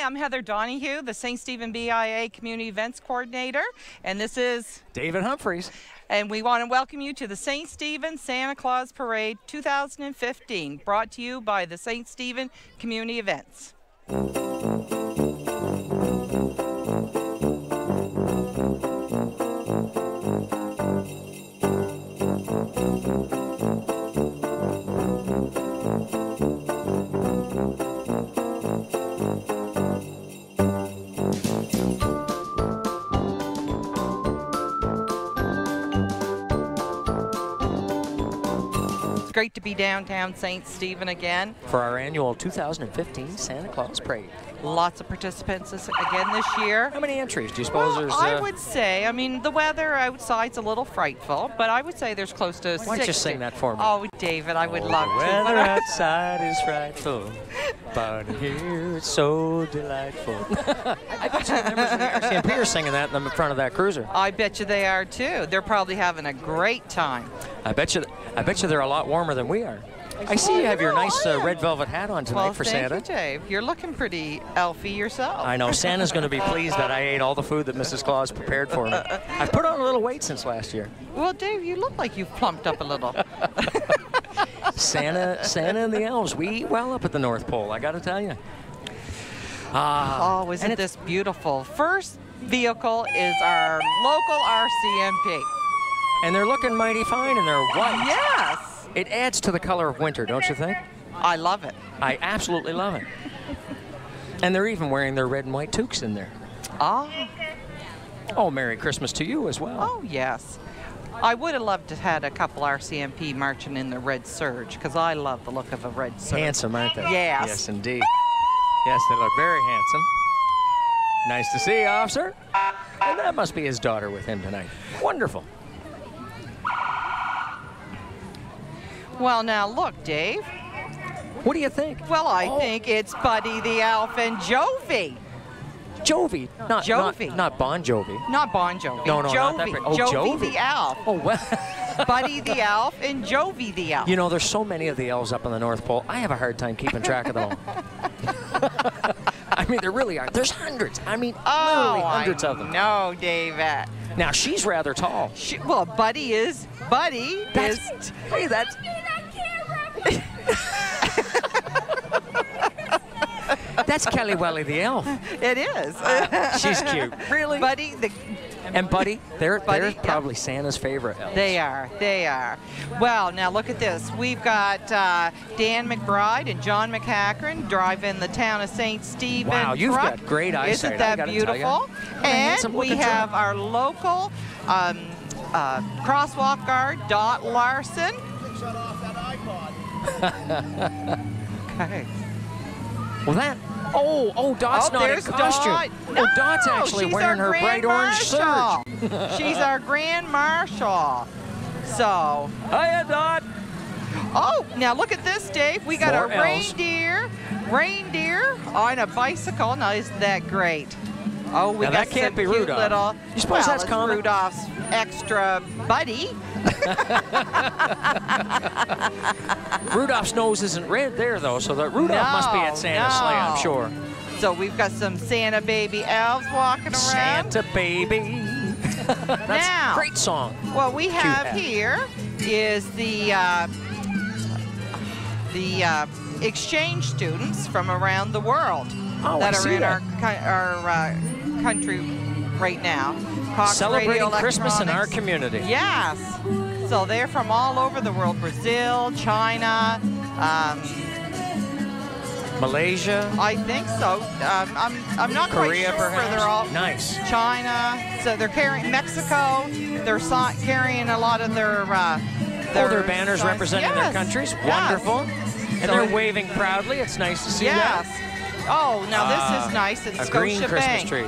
Hi, I'm Heather Donahue, the St. Stephen BIA Community Events Coordinator, and this is David Humphreys. And we want to welcome you to the St. Stephen Santa Claus Parade 2015, brought to you by the St. Stephen Community Events. It's great to be downtown St. Stephen again. For our annual 2015 Santa Claus Parade. Lots of participants again this year. How many entries do you suppose there's? I would say, I mean, the weather outside's a little frightful, but I would say there's close to 60. Why don't you sing that for me? Oh, David, I would love the to. weather outside is frightful, but here it's so delightful. I bet you the members of the RCMP are singing that in the front of that cruiser. I bet you they are too. They're probably having a great time. I bet you they're a lot warmer than we are. I see you have your nice red velvet hat on tonight for Santa. Thank you, Dave. You're looking pretty elfy yourself. I know. Santa's going to be pleased that I ate all the food that Mrs. Claus prepared for me. I've put on a little weight since last year. Well, Dave, you look like you've plumped up a little. Santa and the elves, we eat well up at the North Pole, I got to tell you. Oh, isn't this beautiful? First vehicle is our local RCMP. And they're looking mighty fine, and they're white. Yes. It adds to the color of winter, don't you think? I love it. I absolutely love it. And they're even wearing their red and white toques in there. Oh, Merry Christmas to you as well. Oh, yes. I would have loved to have had a couple RCMP marching in the red serge, because I love the look of a red serge. Handsome, aren't they? Yes. Yes, indeed. Yes, they look very handsome. Nice to see you, officer. And that must be his daughter with him tonight. Wonderful. Well, now look, Dave. What do you think? Well, I think it's Buddy the Elf and Jovi. Jovi, not Jovi. Not Bon Jovi. Not Bon Jovi. No, Jovi. not that. Oh, Jovi the Elf. Oh, well. Buddy the Elf and Jovi the Elf. You know, there's so many of the elves up on the North Pole. I have a hard time keeping track of them all. I mean, there really are. There's hundreds. I mean, literally hundreds of them. No, David. Now she's rather tall. Well, Buddy is. Hey, that's. That's Kelly Welly the elf. It is. She's cute. Really? Buddy, Buddy, they're probably yeah. Santa's favorite elves. They are. Well, now look at this. We've got Dan McBride and John McHackern driving the town of St. Stephen. Wow, you've got great eyesight. Isn't that beautiful? And we have our local crosswalk guard, Dot Larson. Shut off that iPod. Okay. Well, Dot's not in costume. Dot. No, Dot's actually wearing her bright orange serge. She's our Grand Marshal. So. Hiya, Dot. Oh, now look at this, Dave. We got More a elves. reindeer on a bicycle. Now, isn't that great? Oh, we now, got that can't some be cute Rudolph. little. You suppose that's it's common? Rudolph's extra buddy. Rudolph's nose isn't red there, though, so that Rudolph must be at Santa's sleigh, I'm sure. So we've got some Santa baby elves walking around. Santa baby. That's now, a great song. What we have here is the exchange students from around the world that are in our country right now. Cox Celebrating Radio Christmas in our Electronics. community. Yes. So they're from all over the world. Brazil, China, Malaysia. I think so. I'm not Korea, quite sure perhaps. where they're all. Nice. China. So they're carrying Mexico. They're carrying a lot of their banners signs. representing their countries. Wonderful. And So they're waving proudly. It's nice to see that. Yes. Oh, now this is nice. It's A green Christmas Scotiabank. tree.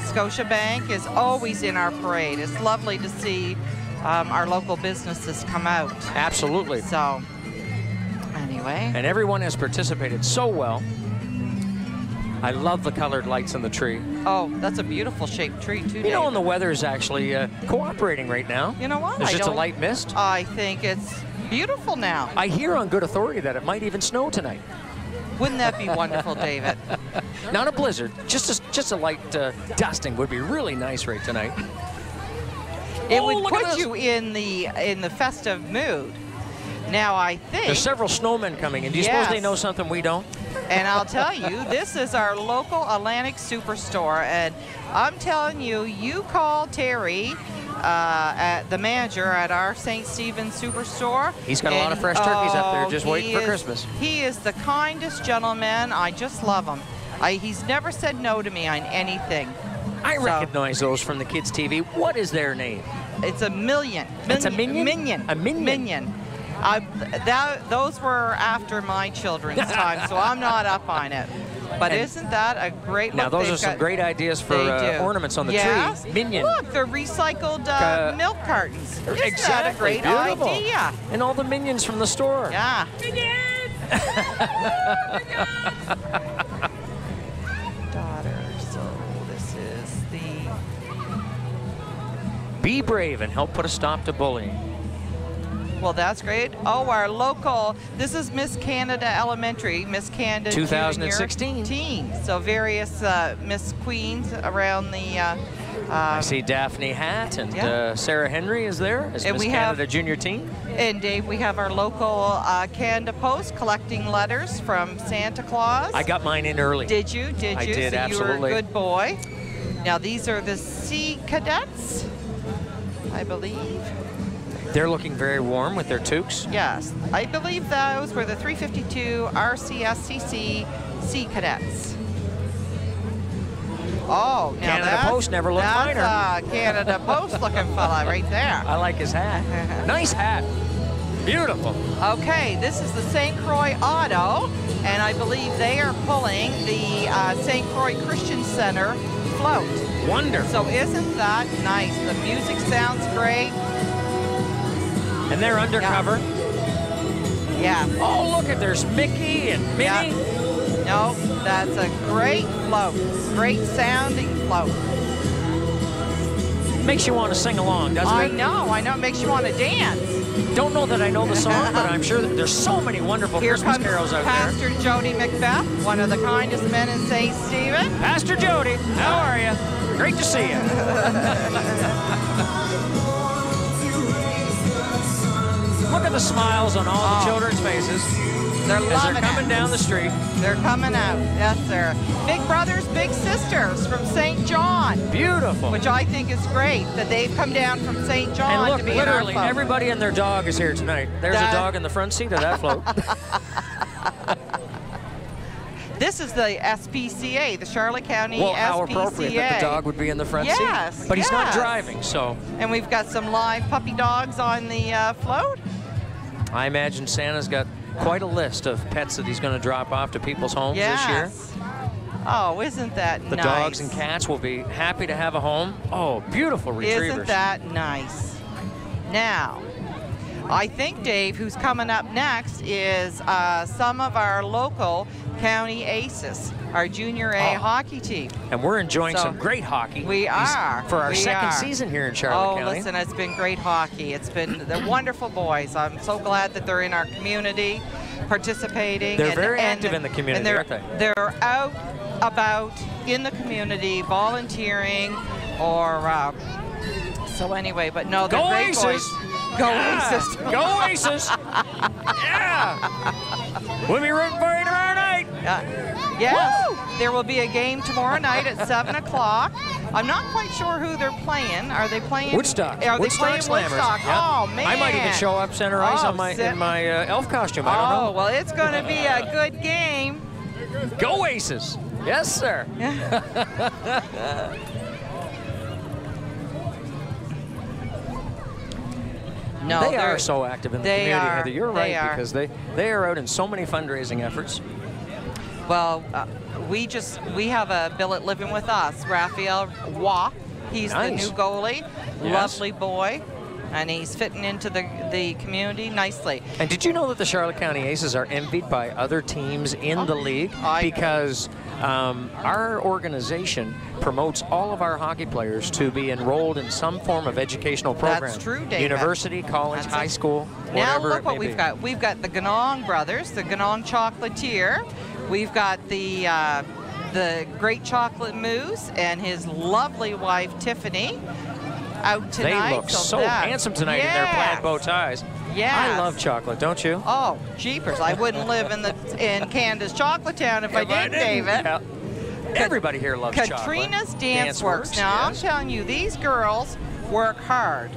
Scotiabank is always in our parade. It's lovely to see our local businesses come out. Absolutely. So, anyway. And everyone has participated so well. I love the colored lights on the tree. Oh, that's a beautiful shaped tree, too, You know, and the weather's actually cooperating right now. You know what? There's just a light mist. I think it's beautiful now. I hear on good authority that it might even snow tonight. Wouldn't that be wonderful, David? Not a blizzard, just a light dusting would be really nice right tonight. It would put you in the festive mood. Now I think there's several snowmen coming in. Do you suppose they know something we don't? And I'll tell you, this is our local Atlantic Superstore, and I'm telling you, you call Terry, the manager at our St. Stephen's Superstore. He's got a lot of fresh turkeys up there just waiting for Christmas. He is the kindest gentleman. I just love him. He's never said no to me on anything. I recognize those from the kids' TV. What is their name? It's a Million. It's a Minion? Minion. A Minion? Minion. Those were after my children's time, so I'm not up on it. But isn't that a great look? Now, those are some great ideas for ornaments on the tree. Minion. Look, they're recycled milk cartons. Isn't that a great beautiful idea? And all the minions from the store. Yeah. Daughter, so this is the... Be brave and help put a stop to bullying. Well, that's great. Oh, our local, this is Miss Canada Elementary, Miss Canada 2016. Teen. So various Miss Queens around the... I see Daphne Hatt and Sarah Henry is there as Miss Canada Junior Teen. And Dave, we have our local Canada Post collecting letters from Santa Claus. I got mine in early. Did you? Did you? I did, so absolutely. You were a good boy. Now, these are the Sea Cadets, I believe. They're looking very warm with their toques. Yes, I believe those were the 352 RCSCC Sea Cadets. Oh, now Canada Post never looked finer. That's a Canada Post looking fella right there. I like his hat. Nice hat. Beautiful. Okay, this is the St. Croix Auto, and I believe they are pulling the St. Croix Christian Center float. Wonderful. So isn't that nice? The music sounds great. And they're undercover. Yeah. Oh, look at there's Mickey and Minnie. Yeah. No, that's a great float. Great sounding float. Makes you want to sing along, doesn't it? I know. It makes you want to dance. Don't know that I know the song, but I'm sure that there's so many wonderful Christmas carols out Pastor there. Jody Macbeth, one of the kindest men in St. Stephen. Pastor Jody, how are you? Great to see you. Look at the smiles on all the children's faces. They're loving they're coming down the street. They're coming out. Yes, sir. Big brothers, big sisters from St. John. Beautiful. Which I think is great that they've come down from St. John and look, to be literally in our float. everybody and their dog is here tonight. There's a dog in the front seat of that float. This is the SPCA, the Charlotte County well, SPCA. How appropriate that the dog would be in the front seat. But he's not driving, so. And we've got some live puppy dogs on the float. I imagine Santa's got quite a list of pets that he's going to drop off to people's homes this year. Oh, isn't that nice? The dogs and cats will be happy to have a home. Oh, beautiful retrievers. Isn't that nice? Now, I think, Dave, who's coming up next is some of our local county aces, our junior A hockey team. And we're enjoying some great hockey. We are. For our second season here in Charlotte County. Oh, listen, it's been great hockey. They're wonderful boys. I'm so glad that they're in our community participating. They're very active in the community, aren't they? They're out about in the community, volunteering, or so anyway, but no, they're great boys. Go Aces. Go Aces. Yeah. We'll be rooting for you tomorrow night. Yes. Woo! There will be a game tomorrow night at 7 o'clock. I'm not quite sure who they're playing. Are they playing Woodstock? Are they playing Slammers. Woodstock? Yep. Oh, man. I might even show up center ice in my elf costume. I don't know. Oh, well, it's going to be a good game. Go Aces. Yes, sir. No, they are so active in the community, Heather. You're right, because they are out in so many fundraising efforts. Well, we have a billet living with us, Raphael Waugh. He's the new goalie, lovely boy, and he's fitting into the community nicely. And did you know that the Charlotte County Aces are envied by other teams in the league? Because our organization promotes all of our hockey players to be enrolled in some form of educational program. That's true, David. University, college, high school, now whatever look what it may we've be. got. We've got the Ganong brothers, the Ganong Chocolatier, We've got the Great Chocolate Mousse and his lovely wife, Tiffany, out tonight. They look so handsome tonight in their plaid bow ties. Yes. I love chocolate, don't you? Oh, jeepers. I wouldn't live in Canada's Chocolate Town if I didn't, David. Yeah. Everybody here loves chocolate. Katrina's Dance Works. Now, yes. I'm telling you, these girls work hard.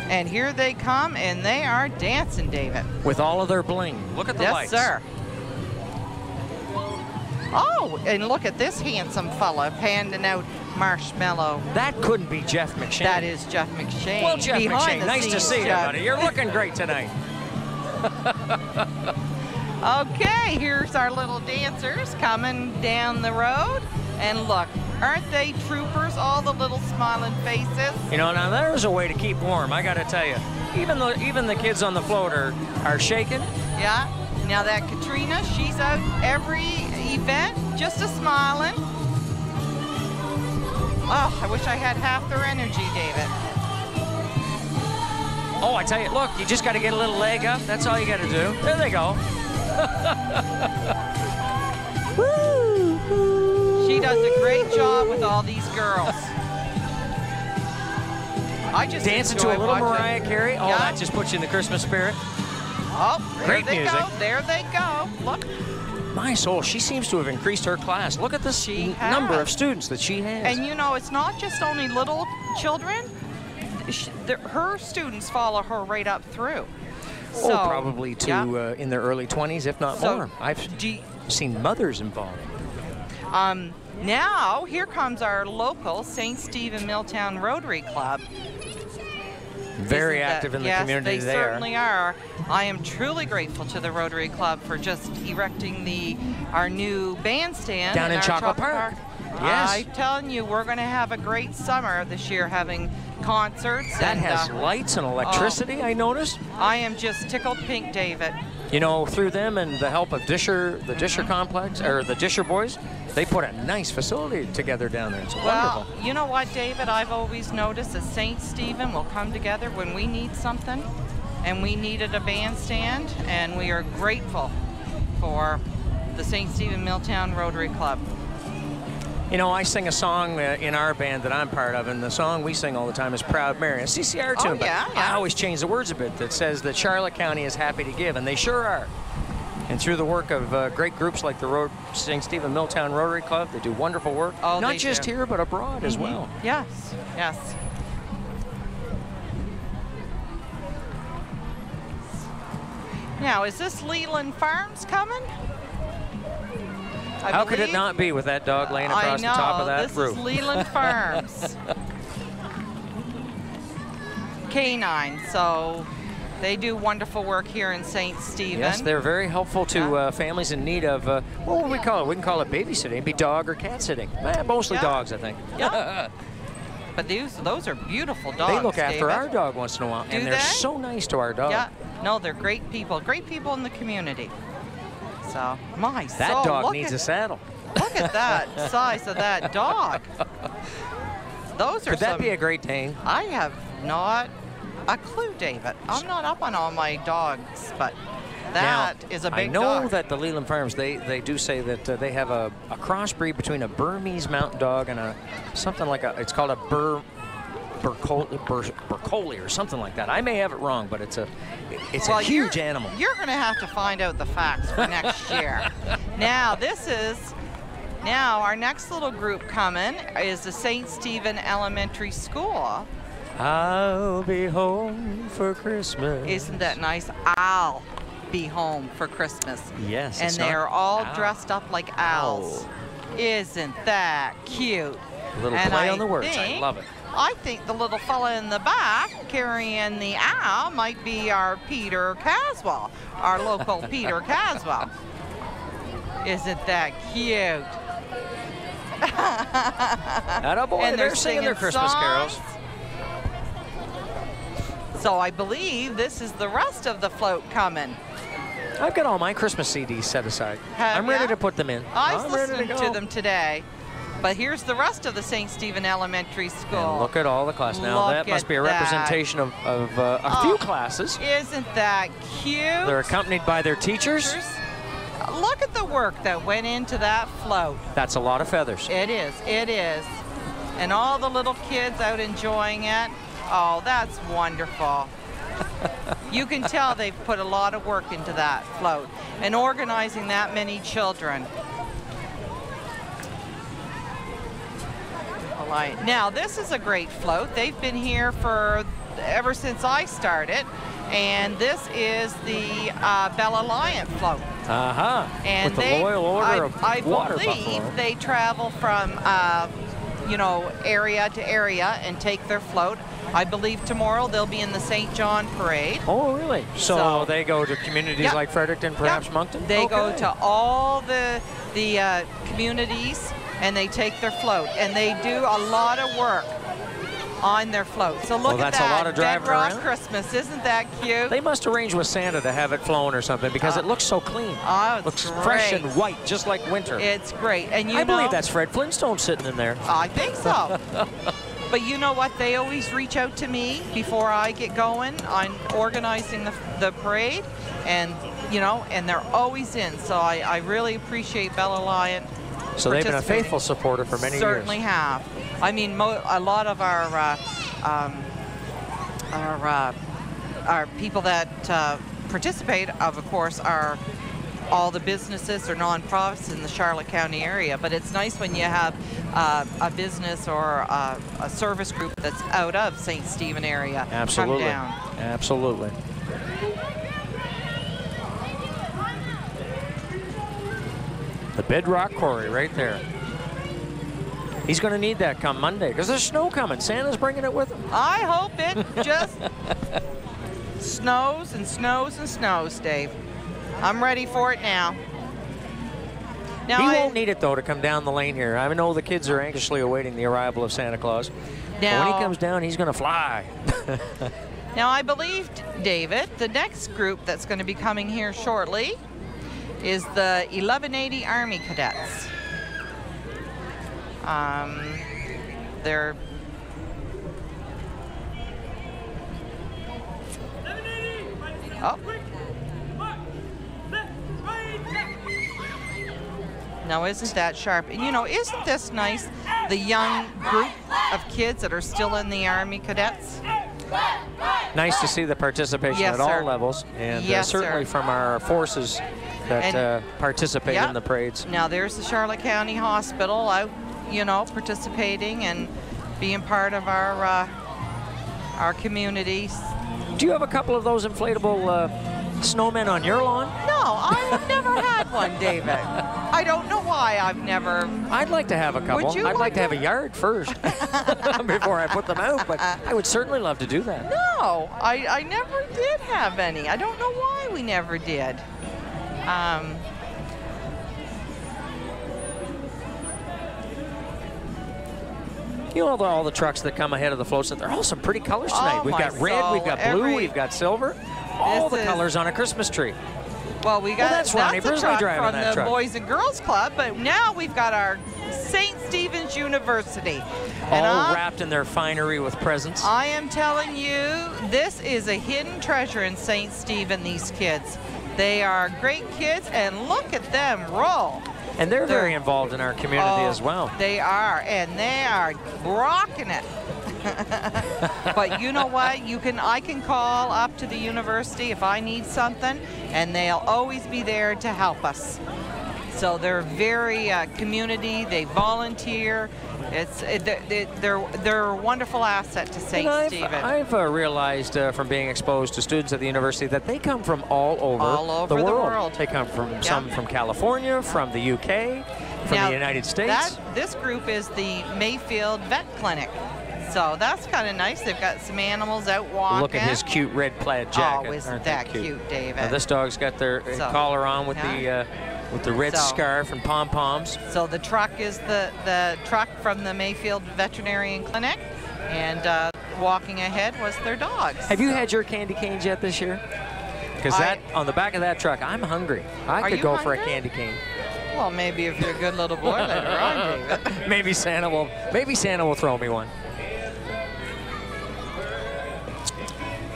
And here they come, and they are dancing, David. With all of their bling. Look at the lights. Yes, sir. Oh, and look at this handsome fella handing out marshmallow. That couldn't be Jeff McShane. That is Jeff McShane. Well, Jeff McShane, nice to see you, Jeff. buddy. You're looking great tonight. Okay, here's our little dancers coming down the road. And look, aren't they troopers, all the little smiling faces? You know, now there's a way to keep warm, I got to tell you. Even the kids on the float are shaking. Yeah. Now that Katrina, she's out every event, just a smiling. Oh, I wish I had half their energy, David. Oh, I tell you, look, you just got to get a little leg up. That's all you got to do. There they go. She does a great job with all these girls. I just dancing to a little Mariah Carey. Oh, yeah. That just puts you in the Christmas spirit. Oh, there great they music. go. There they go. Look. My soul, she seems to have increased her class. Look at this number of students that she has. And you know, it's not just only little children. Her students follow her right up through. So, probably to in their early 20s, if not more. I've seen mothers involved. Now, here comes our local St. Stephen Milltown Rotary Club. Very active in the community. Yes, they certainly are. I am truly grateful to the Rotary Club for just erecting our new bandstand down in Chocolate Park. Yes. I'm telling you, we're going to have a great summer this year, having concerts. That has lights and electricity, I noticed. I am just tickled pink, David. You know, through them and the help of the Disher Complex, or the Disher boys, they put a nice facility together down there. It's wonderful. You know what, David? I've always noticed that St. Stephen will come together when we need something, and we needed a bandstand, and we are grateful for the St. Stephen Milltown Rotary Club. You know, I sing a song in our band that I'm part of, and the song we sing all the time is Proud Mary, a CCR tune, but I always change the words a bit that says that Charlotte County is happy to give, and they sure are. And through the work of great groups like the St. Stephen Milltown Rotary Club, they do wonderful work, not just here, but abroad as well. Yes, yes. Now, is this Leland Farms coming? How could it not be with that dog laying across the top of that roof? This is Leland Farms. Canine, so they do wonderful work here in St. Stephen. Yes, they're very helpful to families in need of, what would we call it? We can call it babysitting. It'd be dog or cat sitting. Mostly dogs, I think. Yeah. But those are beautiful dogs, They look after David. our dog once in a while, and they're so nice to our dog. Yeah, no, they're great people in the community. So, that dog needs a saddle. Look at that size of that dog. Those are Could that be a Great Dane? I have not a clue, David. I'm not up on all my dogs, but that is a big dog. I know that the Leland Farms, they do say that they have a crossbreed between a Burmese mountain dog and something like it's called a Bercolli or something like that. I may have it wrong, but it's a huge animal. You're going to have to find out the facts for next year. Now, our next little group coming is the St. Stephen Elementary School. I'll be home for Christmas. Isn't that nice? I'll be home for Christmas. Yes. And they're all dressed up like owls. Isn't that cute? A little play on the words. I love it. I think the little fella in the back carrying the owl might be our Peter Caswell, our local Peter Caswell. Isn't that cute? Attaboy, and they're singing their Christmas carols. So I believe this is the rest of the float coming. I've got all my Christmas CDs set aside. I'm ready to put them in. I was listening to them today. But here's the rest of the St. Stephen Elementary School. And look at all the classes. Now, that must be a representation of a few classes. Isn't that cute? They're accompanied by their teachers. look at the work that went into that float. That's a lot of feathers. It is. It is. And all the little kids out enjoying it. Oh, that's wonderful. You can tell they've put a lot of work into that float and organizing that many children. Now, this is a great float. They've been here for ever since I started, and this is the Bella Lion float. And with the Loyal Order of Water I believe Buffalo. they travel from, you know, area to area and take their float. I believe tomorrow they'll be in the St. John Parade. Oh, really? So they go to communities like Fredericton, perhaps Moncton? They go to all the communities, and they take their float, and they do a lot of work on their float. So look at that's that, a lot of driving Bedrock around. Christmas. Isn't that cute? They must arrange with Santa to have it flown or something because it looks so clean. Oh, it's looks great. fresh and white, just like winter. It's great. And I believe that's Fred Flintstone sitting in there. I think so. But you know what? They always reach out to me before I get going on organizing the parade, and you know, and they're always in. So I really appreciate Bella Lion. So they've been a faithful supporter for many years. Certainly have. I mean, a lot of our people that participate, of course, are all the businesses or nonprofits in the Charlotte County area. But it's nice when you have a business or a service group that's out of St. Stephen area. Absolutely. Come down. Absolutely. The Bedrock Quarry right there. He's going to need that come Monday because there's snow coming. Santa's bringing it with him. I hope it just snows and snows and snows, Dave. I'm ready for it now. He won't need it, though, to come down the lane here. I know the kids are anxiously awaiting the arrival of Santa Claus. But when he comes down, he's going to fly. Now, I believe, David, the next group that's going to be coming here shortly is the 1180 Army Cadets. They're Now, isn't that sharp? And you know, isn't this nice? The young group of kids that are still in the Army Cadets. Nice to see the participation at all levels, and certainly from our forces that participate in the parades. Now, there's the Charlotte County Hospital out, you know, participating and being part of our communities. Do you have a couple of those inflatable snowmen on your lawn? No, I have never had one, David. I don't know why I've never. I'd like to have a couple. Would you I'd like to have a yard first before I put them out, but I would certainly love to do that. No, I never did have any. I don't know why we never did. You know, all the trucks that come ahead of the floats, they're all some pretty colors tonight. We've got red, we've got blue, we've got silver. All the colors on a Christmas tree. Well, we got that's Ronnie Brisley driving from that the truck. Boys and Girls Club, but now we've got our St. Stephen's University. All wrapped in their finery with presents. I am telling you, this is a hidden treasure in St. Stephen, these kids. They are great kids, and look at them roll. And they're very involved in our community as well. They are, and they are rocking it. But you know what? I can call up to the university if I need something, and they'll always be there to help us. So they're very community. They volunteer. They're a wonderful asset to St. Stephen. I've realized from being exposed to students at the university that they come from all over the world. They come from some from California, from the UK, from the United States. This group is the Mayfield Vet Clinic. So that's kind of nice. They've got some animals out walking. Look at his cute red plaid jacket. Oh, isn't that cute, David? Now, this dog's got their collar on with the red scarf and pom-poms. So the truck is the truck from the Mayfield Veterinarian Clinic, and walking ahead was their dogs. Have you had your candy canes yet this year? Because on the back of that truck, I'm hungry. I could go for a candy cane. Well, maybe if you're a good little boy later on, David. Maybe Santa will throw me one.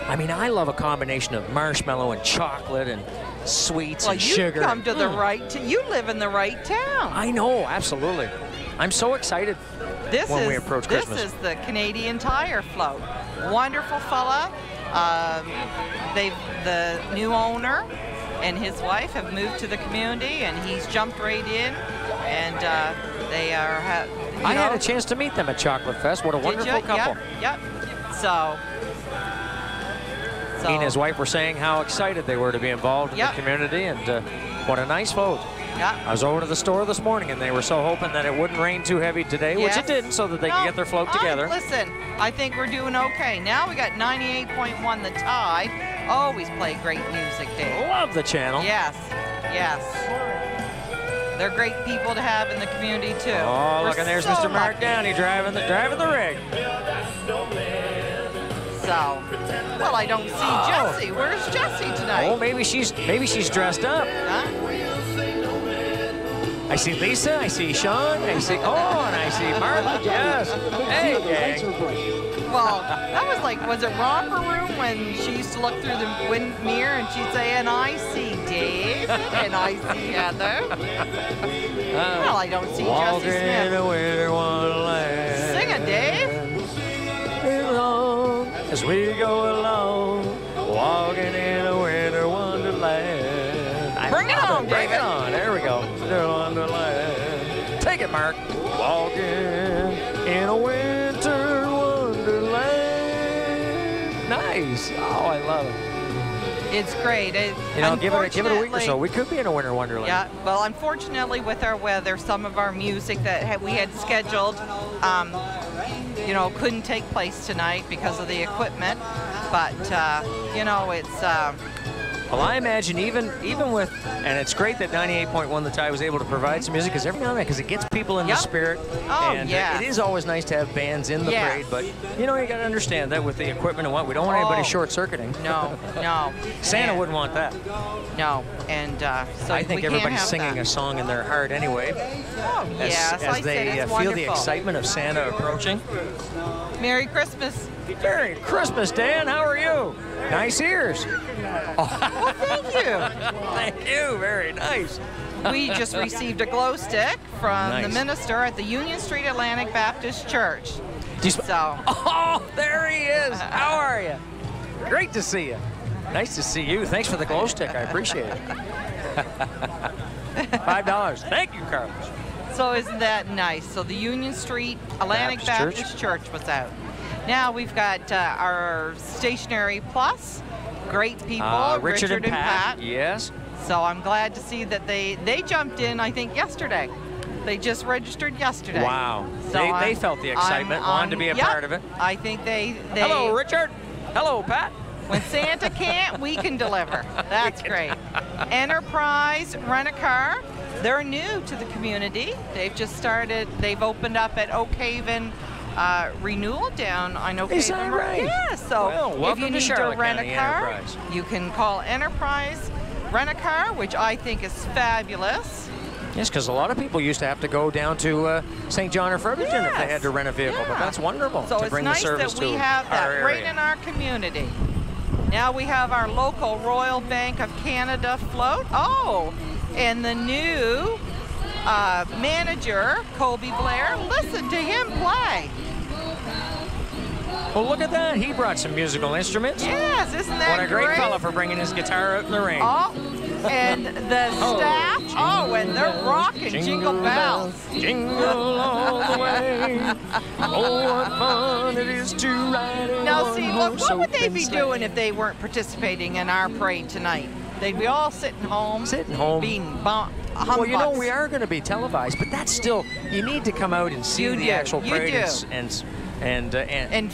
I mean, I love a combination of marshmallow and chocolate, and sweets well, and sugar. You come to the right. You live in the right town. I know, absolutely. I'm so excited when we approach Christmas. This is the Canadian Tire Float. Wonderful fella. The new owner and his wife have moved to the community, and he's jumped right in. And they are. I had a chance to meet them at Chocolate Fest. What a wonderful couple. Yep. So he and his wife were saying how excited they were to be involved in the community, and what a nice float. Yeah. I was over to the store this morning, and they were so hoping that it wouldn't rain too heavy today, which it didn't, so that they could get their float together. Listen, I think we're doing okay. Now we got 98.1 The Tide. Always play great music, Dave. Love the channel. Yes, yes. They're great people to have in the community too. Oh, look, and there's Mr. Mark Downey driving the rig. So, well, I don't see Jessie. Where's Jessie tonight? Oh, maybe she's dressed up. Huh? I see Lisa, I see Sean, and I see Martha. Yes. Hey, gang. Well, that was like, was it Romper Room when she used to look through the mirror and she'd say, and I see Dave, and I see Heather. Well, I don't see Jessie Smith. In a winter wonderland. Sing it, Dave. As we go along, walking in a winter wonderland. Bring it on, Bring David. it on. There we go. Winter wonderland. Take it, Mark. Walking in a winter wonderland. Nice. Oh, I love it. It's great. You know, give it a week or so. We could be in a winter wonderland. Yeah. Well, unfortunately, with our weather, some of our music that we had scheduled, you know, couldn't take place tonight because of the equipment. But you know, it's. Well, I imagine even with, and it's great that 98.1 The Tide was able to provide some music, because every now and then, because it gets people in the spirit. Oh, and yeah. It is always nice to have bands in the parade, but you know, you got to understand that with the equipment and what, we don't want anybody short-circuiting. No, no. Santa wouldn't want that. No, and so I think we everybody's can't have singing a song in their heart anyway. Oh, yes, as they feel the excitement of Santa approaching. Merry Christmas. Merry Christmas, Dan. How are you? Nice ears. Well, thank you. Thank you. Very nice. We just received a glow stick from the minister at the Union Street Atlantic Baptist Church. Oh, there he is. How are you? Great to see you. Nice to see you. Thanks for the glow stick. I appreciate it. $5. Thank you, Carlos. So isn't that nice? So the Union Street Atlantic Baptist Church was out. Now we've got our Stationary Plus. Great people, Richard and Pat. Yes. So I'm glad to see that they jumped in, I think, yesterday. They just registered yesterday. Wow. So they felt the excitement, wanted to be a part of it. I think they Hello, Richard. Hello, Pat. When Santa can't, we can deliver. That's great. Enterprise Rent-A-Car. They're new to the community. They've just started. They've opened up at Oak Haven renewal down on Oak Haven. Is that right? Yeah. So if you need to rent a car, you can call Enterprise Rent-A-Car, which I think is fabulous. Yes, because a lot of people used to have to go down to St. John or Fredericton if they had to rent a vehicle, but that's wonderful so to bring the service to our area. So it's nice that we have that right in our community. Now we have our local Royal Bank of Canada float. Oh, and the new manager, Colby Blair. Listen to him play. Well, look at that. He brought some musical instruments. Yes, isn't that great? What a great fella for bringing his guitar out in the rain. Oh, and the staff, and they're rocking Jingle Bells. Jingle all the way. Oh, what fun it is to ride in Now, see, look, what would they be sleigh. doing if they weren't participating in our parade tonight? They'd be all sitting home. Being humbugs. Well, you know, we are going to be televised, but that's still, you need to come out and see the actual parade and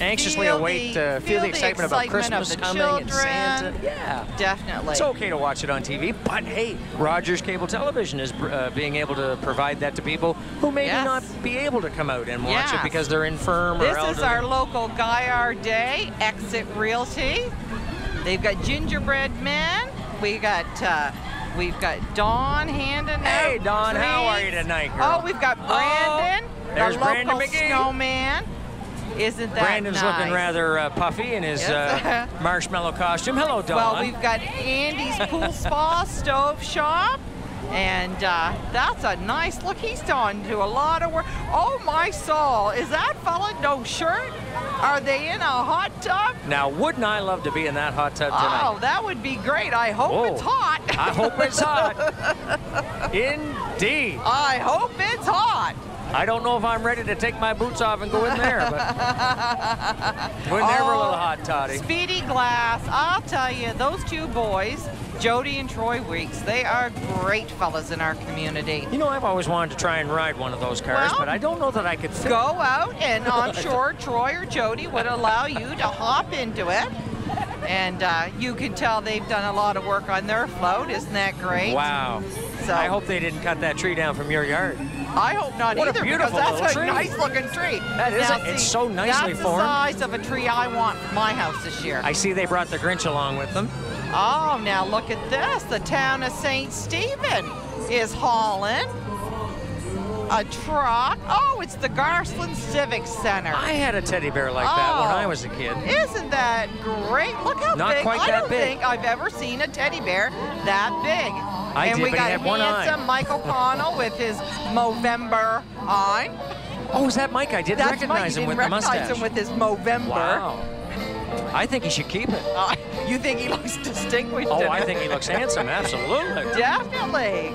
anxiously await, feel the excitement about Christmas coming and Santa. Yeah, definitely. It's okay to watch it on TV, but hey, Rogers Cable Television is being able to provide that to people who may not be able to come out and watch it because they're infirm or elderly. This is our local Gaillard Day, Exit Realty. They've got Gingerbread Man. We've got Dawn handing out. Hey, Dawn, how are you tonight, girl? Oh, we've got Brandon, there's the local Brandon McGee. snowman. Isn't that Brandon's nice? looking rather puffy in his marshmallow costume. Hello, Dawn. Well, we've got Andy's Pool Spa Stove Shop. And that's a nice look. He's done to a lot of work. Oh, my soul. Is that fella no shirt? Are they in a hot tub? Now, wouldn't I love to be in that hot tub tonight? Oh, that would be great. I hope it's hot. I hope it's hot. Indeed. I hope it's hot. I don't know if I'm ready to take my boots off and go in there, but we're never a little hot, Toddy. Speedy Glass, I'll tell you, those two boys, Jody and Troy Weeks, they are great fellas in our community. You know, I've always wanted to try and ride one of those cars, but I don't know that I could fit. Go out, and I'm sure Troy or Jody would allow you to hop into it. And you can tell they've done a lot of work on their float. Isn't that great? Wow. So, I hope they didn't cut that tree down from your yard. I hope not What a either, beautiful because that's a little tree. nice looking tree. That is it's so nicely that's formed. That's the size of a tree I want for my house this year. I see they brought the Grinch along with them. Oh, now look at this. The town of St. Stephen is hauling a truck. Oh, it's the Garsland Civic Center. I had a teddy bear like that when I was a kid. Isn't that great? Look how Not big. quite I that don't big. think I've ever seen a teddy bear that big. And we but got he had one eye. handsome Michael Connell with his Movember eye. Oh, is that Mike? I did That's recognize Mike. him You with didn't the mustache. recognize him with his Movember. Wow. I think he should keep it. You think he looks distinguished? Oh, in I it? think he looks handsome. Absolutely. Definitely.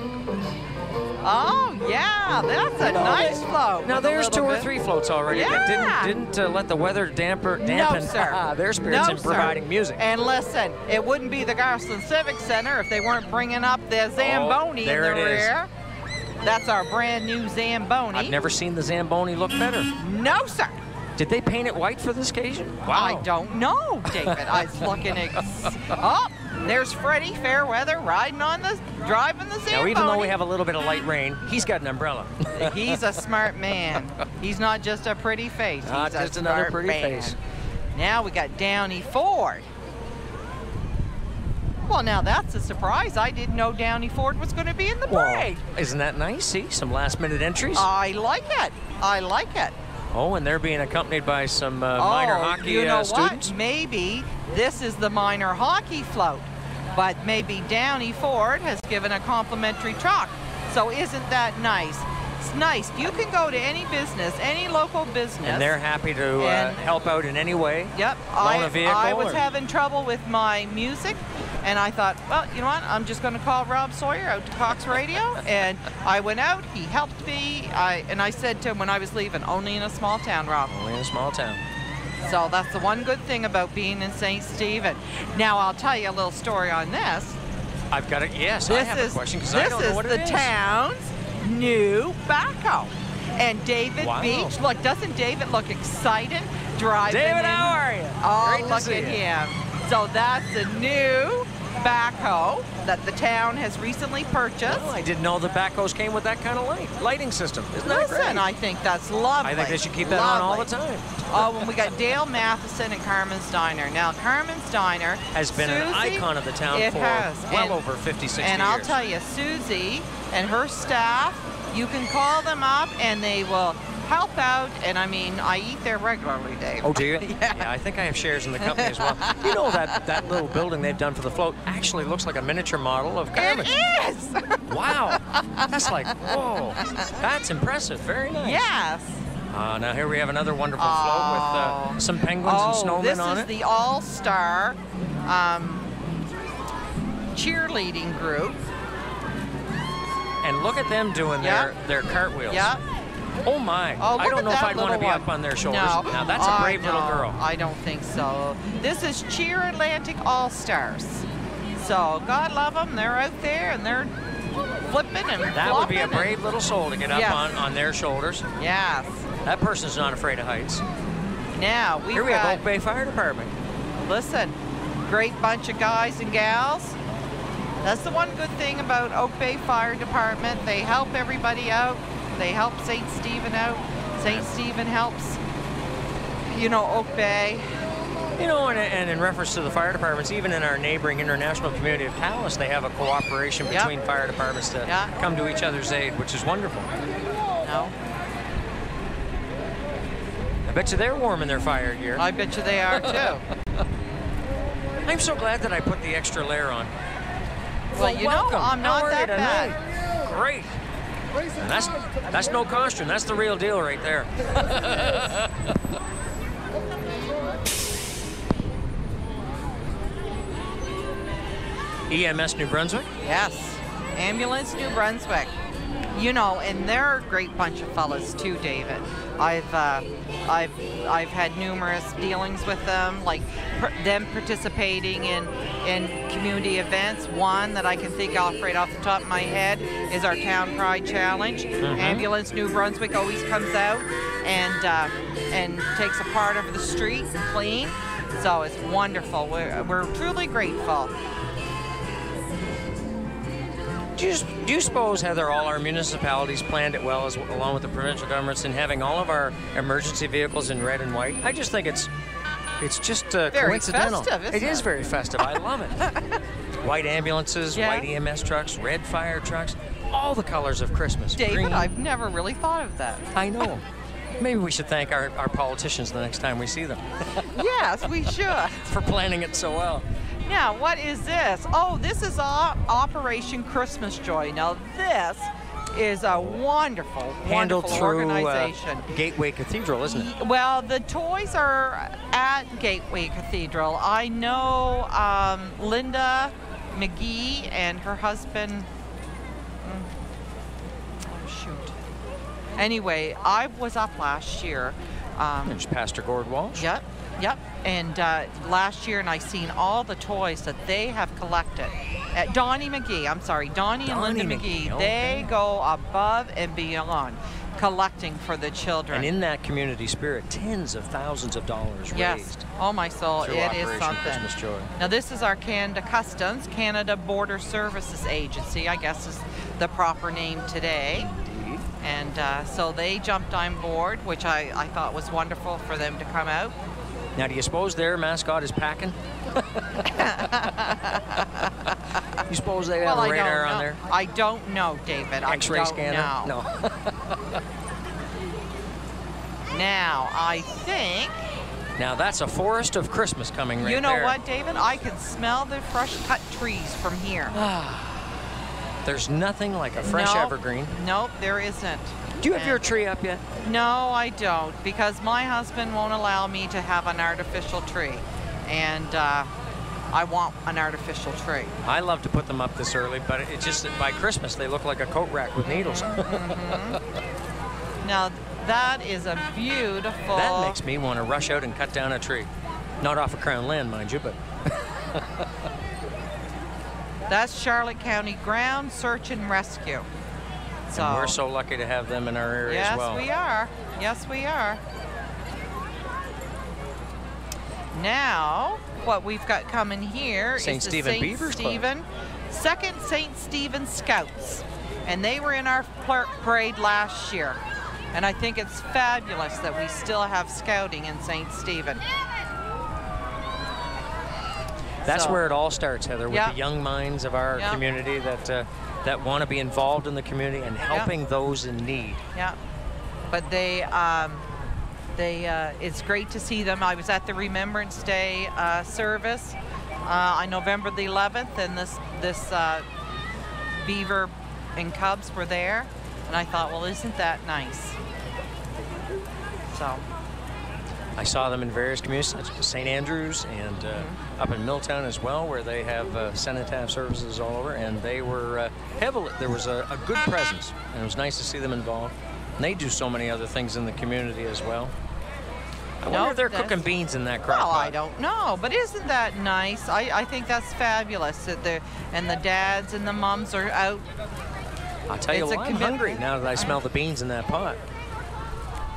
Oh, yeah, that's a nice float. Now, with a there's little 2 or bit. 3 floats already that didn't let the weather dampen No, sir. their spirits No, in sir. providing music. And listen, it wouldn't be the Garsland Civic Center if they weren't bringing up the Zamboni in there the it is. rear. That's our brand new Zamboni. I've never seen the Zamboni look better. No, sir. Did they paint it white for this occasion? I don't know, David. I was looking at. Oh, there's Freddie Fairweather driving the Zamboni. Now, even though we have a little bit of light rain, he's got an umbrella. He's a smart man. He's not just a pretty face. Not He's a just another smart pretty man. face. Now we got Downey Ford. Well, now that's a surprise. I didn't know Downey Ford was going to be in the parade. Isn't that nice? See, some last-minute entries. I like it. I like it. Oh, and they're being accompanied by some minor hockey you know students. What? Maybe this is the minor hockey float, but maybe Downey Ford has given a complimentary truck. So isn't that nice? It's nice. You can go to any business, any local business. And they're happy to help out in any way. Yep. Loan a vehicle. I was having trouble with my music, and I thought, well, you know what? I'm just going to call Rob Sawyer out to Cox Radio. And I went out. He helped me. And I said to him when I was leaving, only in a small town, Rob. Only in a small town. So that's the one good thing about being in St. Stephen. Now, I'll tell you a little story on this. I've got it. Yes, I have a question because I don't know what it is. This is the town's new backhoe. And David Beach, look, doesn't David look excited driving David, in? how are you? Oh, Great to look see at you. him. So that's the new backhoe that the town has recently purchased. Oh, I didn't know the backhoes came with that kind of lighting system. Isn't that great? Listen, I think that's lovely. I think they should keep that on all the time. Oh, and we got Dale Matheson and Carmen's Diner. Now, Carmen's Diner has been an icon of the town for well over 50, 60 years. And I'll tell you, Susie and her staff, you can call them up and they will help out. And I mean, I eat there regularly, Dave. Oh, do you? Yeah. I think I have shares in the company as well. You know that little building they've done for the float actually looks like a miniature model of Carmen. It is! Wow. That's like, whoa. That's impressive. Very nice. Yes. Now here we have another wonderful float with some penguins and snowmen on it. This is the all-star cheerleading group. And look at them doing their cartwheels. Yep. Oh my. Oh, I don't know if I'd want to be up on their shoulders. No. Now that's a brave little girl. I don't think so. This is Cheer Atlantic All-Stars. So God love them. They're out there and they're flipping and that would be a brave little soul to get up on their shoulders. Yes. That person's not afraid of heights. Now here we have Oak Bay Fire Department. Listen, great bunch of guys and gals. That's the one good thing about Oak Bay Fire Department. They help everybody out. They help St. Stephen out. St. Stephen helps, you know, Oak Bay. You know, and in reference to the fire departments, even in our neighboring international community of Calais, they have a cooperation between fire departments to come to each other's aid, which is wonderful. No. bet you they're warming their fire gear. I bet you they are too. I'm so glad that I put the extra layer on. Well, you know, I'm not that bad. Great. And that's no costume. That's the real deal right there. EMS New Brunswick? Yes. Ambulance New Brunswick. You know, and they're a great bunch of fellas too, David. I've had numerous dealings with them, like them participating in community events. One that I can think of right off the top of my head is our Town Pride Challenge. Ambulance New Brunswick always comes out and takes a part of the street and clean. So it's wonderful. We're truly grateful. Do you suppose, Heather, all our municipalities planned it well, along with the provincial governments, in having all of our emergency vehicles in red and white? I just think it's just very coincidental. Festive, isn't it? It is very festive. I love it. White ambulances, white EMS trucks, red fire trucks, all the colors of Christmas. David, green. I've never really thought of that. I know. Maybe we should thank our politicians the next time we see them. Yes, we should. For planning it so well. Now, what is this? Oh, this is Operation Christmas Joy. Now, this is a wonderful, handled wonderful through organization. Gateway Cathedral, isn't it? Well, the toys are at Gateway Cathedral. I know Linda McGee and her husband. Oh, shoot. Anyway, I was up last year. There's Pastor Gord Walsh. Yep. And last year, and I seen all the toys that they have collected. At Donnie McGee, I'm sorry, Donnie and Linda McGee, okay. They go above and beyond collecting for the children. And in that community spirit, tens of thousands of dollars raised. Oh my soul, it is something. Christmas Joy. Now this is our Canada Customs, Canada Border Services Agency, I guess is the proper name today. Indeed. And so they jumped on board, which I thought was wonderful for them to come out. Now, do you suppose their mascot is packing? You suppose they have a radar on there? I don't know, David. X-ray scanner? No. No. Now, I think... Now, that's a forest of Christmas coming right there. You know what, David? I can smell the fresh cut trees from here. There's nothing like a fresh evergreen. Nope, there isn't. Do you have your tree up yet? No, I don't, because my husband won't allow me to have an artificial tree. And I want an artificial tree. I love to put them up this early, but it's just that by Christmas they look like a coat rack with needles. Now, that is a beautiful... That makes me want to rush out and cut down a tree. Not off of Crown land, mind you, but... That's Charlotte County Ground Search and Rescue. So, and we're so lucky to have them in our area as well. Yes, we are. Yes, we are. Now, what we've got coming here is the St. Stephen, Second St. Stephen Scouts. And they were in our parade last year. And I think it's fabulous that we still have scouting in St. Stephen. That's where it all starts, Heather, with the young minds of our community that want to be involved in the community and helping those in need. Yeah, but it's great to see them. I was at the Remembrance Day service on November the 11th, and this beaver and cubs were there, and I thought, well, isn't that nice? So. I saw them in various communities, such as St. Andrews and up in Milltown as well, where they have cenotaph services all over, and they were heavily, there was a good presence, and it was nice to see them involved. And they do so many other things in the community as well. I wonder if they're cooking beans in that crock pot. Well, I don't know, but isn't that nice? I think that's fabulous that the dads and the mums are out. I'll tell you what, I'm hungry now that I smell the beans in that pot.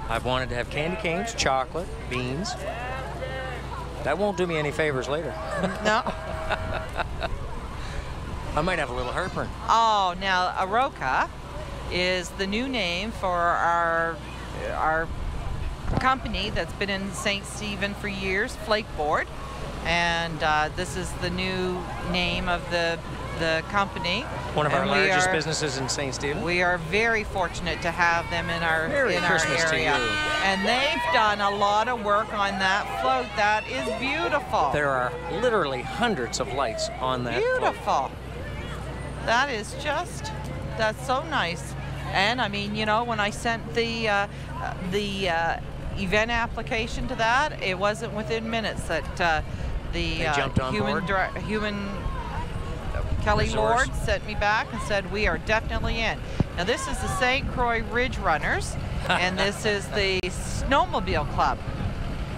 I've wanted to have candy canes, chocolate, beans. That won't do me any favors later. No. I might have a little heartburn. Oh, now Aroka is the new name for our company that's been in St. Stephen for years, Flakeboard. And this is the new name of the the company. One of our and largest businesses in St. Stephen. We are very fortunate to have them in our Merry Christmas to area. you. And they've done a lot of work on that float. That is beautiful. There are literally hundreds of lights on that float. Beautiful. That is just, that's so nice. And I mean, you know, when I sent the event application to that, it wasn't within minutes that the human Kelly Resource. Lord sent me back and said, we are definitely in. Now this is the St. Croix Ridge Runners, and this is the Snowmobile Club.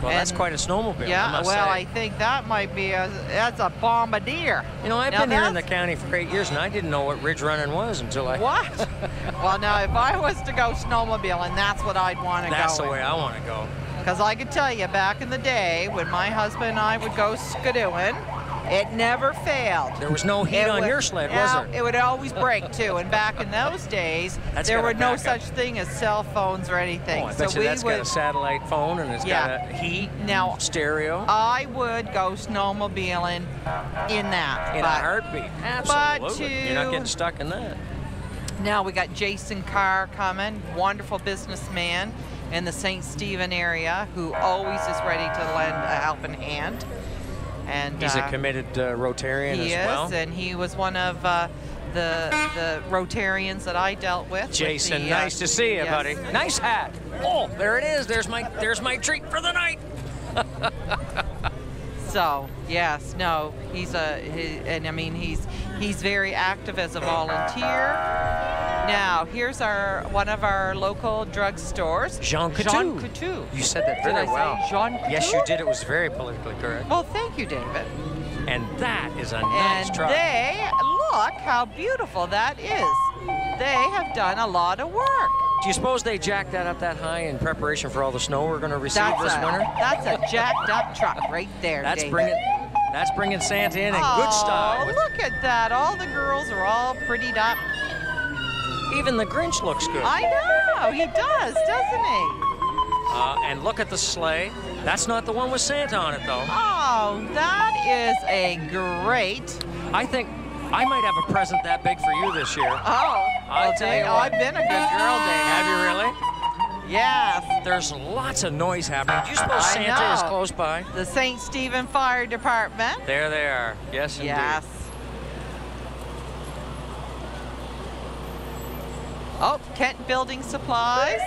Well, that's quite a snowmobile, yeah, I must well, say. I think that might be that's a bombardier. You know, I've been here in the county for 8 years, and I didn't know what ridge running was until I... What? Well, now, if I was to go snowmobiling, that's what I'd want to go That's the way I want to go. Because I could tell you, back in the day, when my husband and I would go skidooing, it never failed. There was no heat on your sled, was there? It would always break, too. And back in those days, there were no such thing as cell phones or anything. Oh, I bet you that's got a satellite phone, and it's got a heat, now, stereo. I would go snowmobiling in that. In a heartbeat. Absolutely. You're not getting stuck in that. Now we got Jason Carr coming, wonderful businessman in the St. Stephen area who always is ready to lend a helping hand. And he's a committed Rotarian as well. He is, and he was one of the Rotarians that I dealt with. Jason, nice to see you, buddy. Nice hat. Oh, there it is. There's my treat for the night. So yes, no, and I mean he's very active as a volunteer. Now here's one of our local drug stores, Jean Coutu. You said that very well. Jean Coutu? Yes, you did. It was very politically correct. Well, thank you, David. And that is a nice truck. Look how beautiful that is. They have done a lot of work. Do you suppose they jacked that up that high in preparation for all the snow we're going to receive this winter? That's a jacked up truck right there, That's David. bringing Santa in good style. Oh, look at that. All the girls are all prettied up. Even the Grinch looks good. I know. He does, doesn't he? And look at the sleigh. That's not the one with Santa on it, though. Oh, that is a great... I think I might have a present that big for you this year. Oh, I'll tell you what. I've been a good girl, Dave. Have you really? Yes. There's lots of noise happening. Do you suppose Santa is close by? The St. Stephen Fire Department. There they are. Yes, indeed. Yes. Oh, Kent Building Supplies.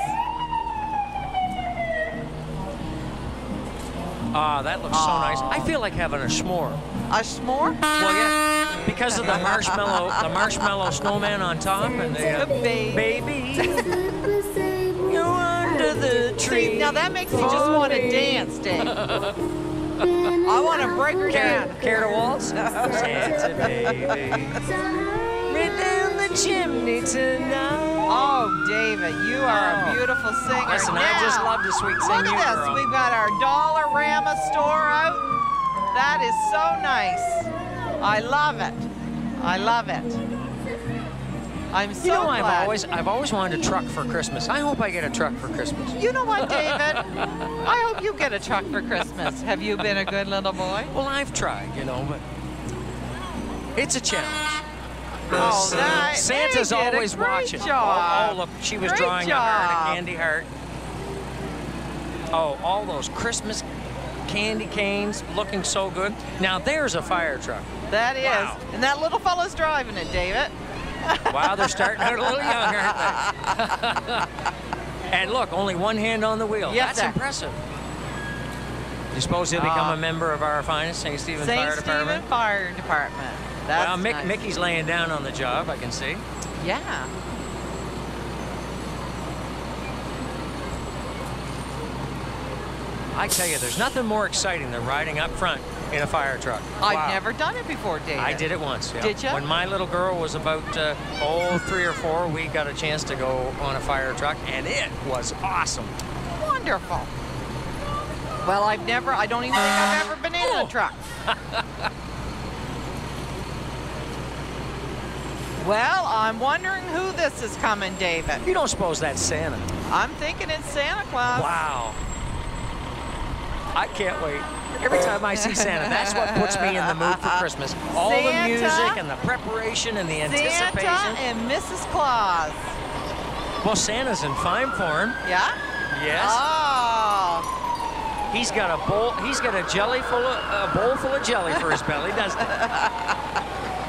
Ah, that looks so nice. I feel like having a s'more. A s'more? Well, yeah, because of the marshmallow snowman on top and the baby. You're under the tree. See, now that makes me just want to dance, Dave. I want to break her down. Care to waltz? Santa baby, right down the chimney tonight. Oh, David, you are a beautiful singer. Listen, now, I just love to sweet sing look you, at this. girl. We've got our Dollarama store out. That is so nice. I love it. I love it. I'm so glad. I've always wanted a truck for Christmas. I hope I get a truck for Christmas. You know what, David? I hope you get a truck for Christmas. Have you been a good little boy? Well, I've tried, but it's a challenge. Oh, Santa's always watching. Job. Oh, look, she was drawing a heart, a candy heart. Oh, all those Christmas candy canes looking so good. Now there's a fire truck. That is. Wow. And that little fellow's driving it, David. Wow, they're starting out a little young, aren't they? And look, only one hand on the wheel. Yes, That's impressive. You suppose he'll become a member of our finest St. Stephen Fire Department? St. Stephen Fire Department. That's well, nice. Mickey's laying down on the job, I can see. Yeah. I tell you, there's nothing more exciting than riding up front in a fire truck. I've never done it before, David. I did it once. Yeah. Did you? When my little girl was about 3 or 4, we got a chance to go on a fire truck, and it was awesome. Wonderful. Well, I don't even think I've ever been in a truck. Well, I'm wondering who this is coming, David. You don't suppose that's Santa? I'm thinking it's Santa Claus. Wow. I can't wait. Every time I see Santa, that's what puts me in the mood for Christmas. All the music and the preparation and the anticipation. Santa and Mrs. Claus. Well, Santa's in fine form. Yeah? Yes. Oh. He's got a bowl. He's got a bowl full of jelly for his belly, doesn't he?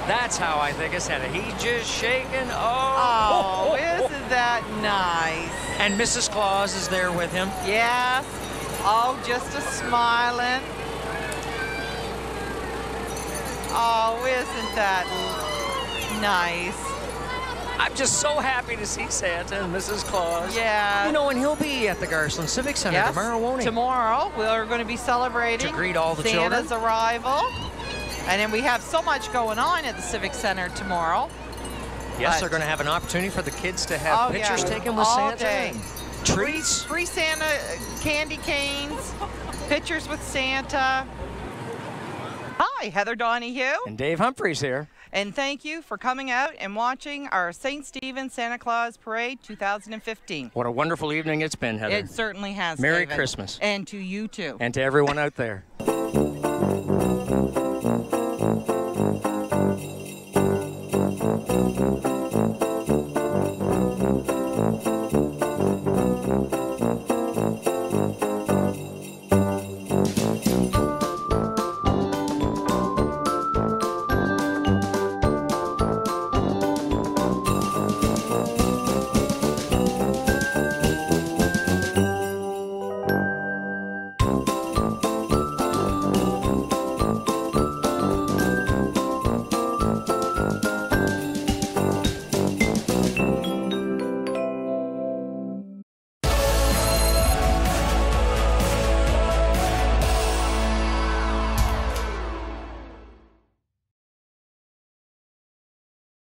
That's how I think of Santa. He's just shaking. Oh, isn't that nice? And Mrs. Claus is there with him. Yes. Oh, just a smiling. Oh, isn't that nice? I'm just so happy to see Santa and Mrs. Claus. Yeah. You know, and he'll be at the Garceland Civic Center tomorrow, won't he? Tomorrow, we're going to be celebrating to greet all the Santa's children. arrival. And then we have so much going on at the Civic Center tomorrow. Yes, they're going to have an opportunity for the kids to have pictures taken with all Santa. Day. Treats. Free Santa candy canes, pictures with Santa. Hi, Heather Donahue. And Dave Humphreys here. And thank you for coming out and watching our St. Stephen Santa Claus Parade 2015. What a wonderful evening it's been, Heather. It certainly has. Merry David. Christmas. And to you too. And to everyone out there.